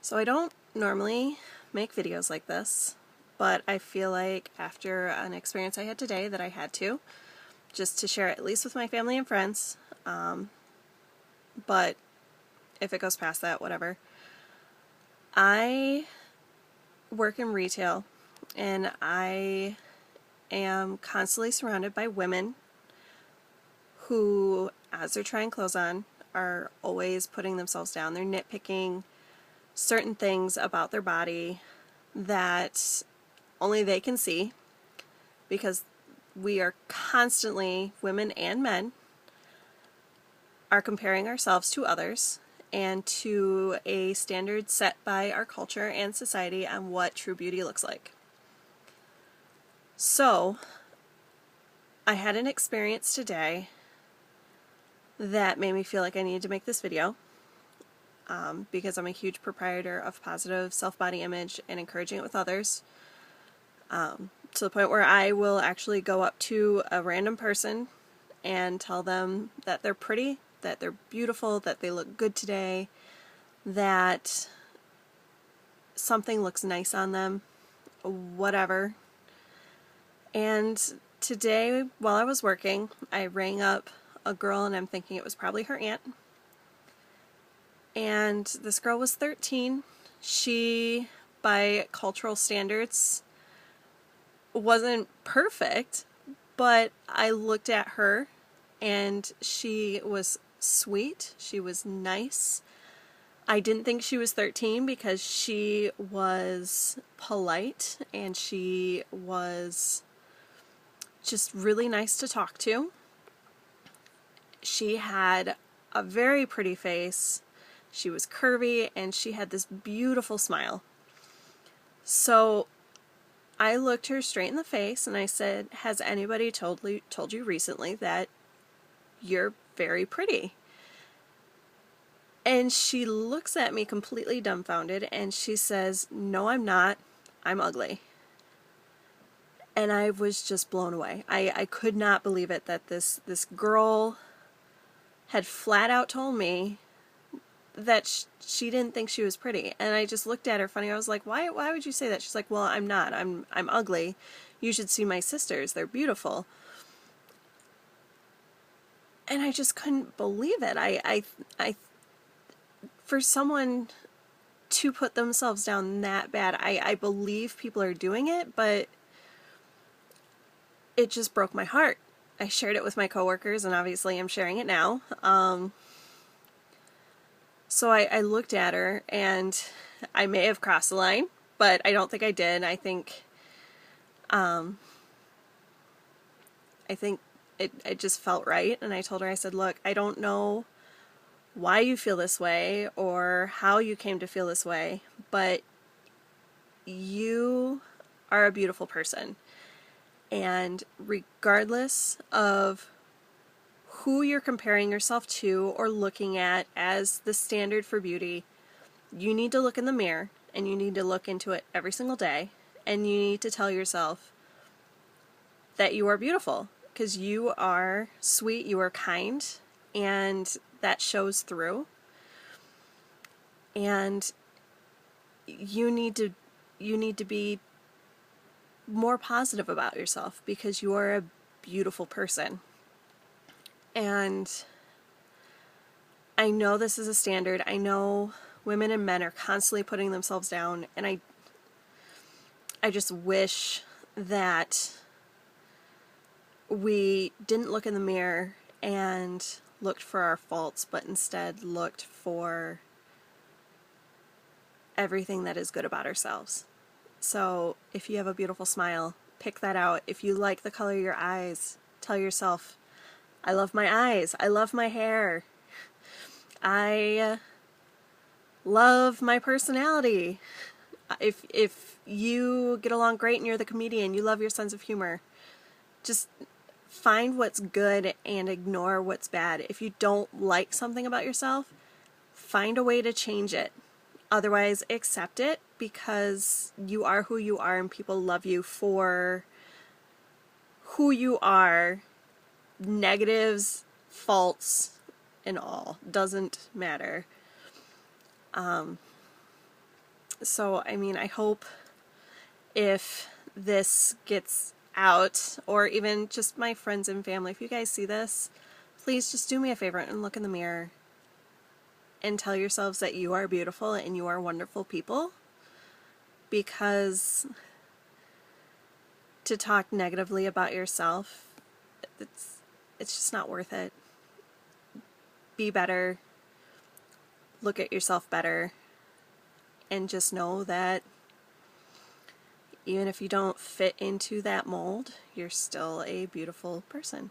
So I don't normally make videos like this, but I feel like after an experience I had today that I had to, just to share it at least with my family and friends, but if it goes past that, whatever. I work in retail and I am constantly surrounded by women who, as they're trying clothes on, are always putting themselves down. They're nitpicking certain things about their body that only they can see, because we are constantly, women and men, are comparing ourselves to others and to a standard set by our culture and society on what true beauty looks like. So, I had an experience today that made me feel like I needed to make this video because I'm a huge proprietor of positive self-body image and encouraging it with others, to the point where I will actually go up to a random person and tell them that they're pretty, that they're beautiful, that they look good today, that something looks nice on them, whatever. And today, while I was working, I rang up a girl, and I'm thinking it was probably her aunt. And this girl was 13. She, by cultural standards, wasn't perfect, but I looked at her and she was sweet, she was nice. I didn't think she was 13 because she was polite and she was just really nice to talk to. She had a very pretty face, she was curvy, and she had this beautiful smile. So I looked her straight in the face and I said, "Has anybody told you recently that you're very pretty?" And she looks at me completely dumbfounded and she says, "No, I'm not. I'm ugly." And I was just blown away. I could not believe it that this girl had flat out told me that she didn't think she was pretty. And I just looked at her funny. I was like, why would you say that? She's like, "Well, I'm not. I'm ugly. You should see my sisters. They're beautiful." And I just couldn't believe it. I for someone to put themselves down that bad, I believe people are doing it, but it just broke my heart. I shared it with my coworkers, and obviously I'm sharing it now. So I looked at her, and I may have crossed the line, but I don't think I did. I think it just felt right, and I told her, I said, "Look, I don't know why you feel this way or how you came to feel this way, but you are a beautiful person. And regardless of who you're comparing yourself to or looking at as the standard for beauty, you need to look in the mirror and you need to look into it every single day, and you need to tell yourself that you are beautiful, because you are sweet, you are kind, and that shows through. And you need to be more positive about yourself, because you are a beautiful person." And I know this is a standard. I know women and men are constantly putting themselves down, and I just wish that we didn't look in the mirror and looked for our faults, but instead looked for everything that is good about ourselves. So if you have a beautiful smile, pick that out. If you like the color of your eyes, tell yourself, "I love my eyes. I love my hair. I love my personality." If you get along great and you're the comedian, you love your sense of humor, just find what's good and ignore what's bad. If you don't like something about yourself, find a way to change it. Otherwise, accept it, because you are who you are and people love you for who you are. Negatives, faults, and all. Doesn't matter. So, I mean, I hope if this gets out, or even just my friends and family, if you guys see this, please just do me a favor and look in the mirror and tell yourselves that you are beautiful and you are wonderful people, because to talk negatively about yourself, it's just not worth it. Be better, look at yourself better, and just know that even if you don't fit into that mold, you're still a beautiful person.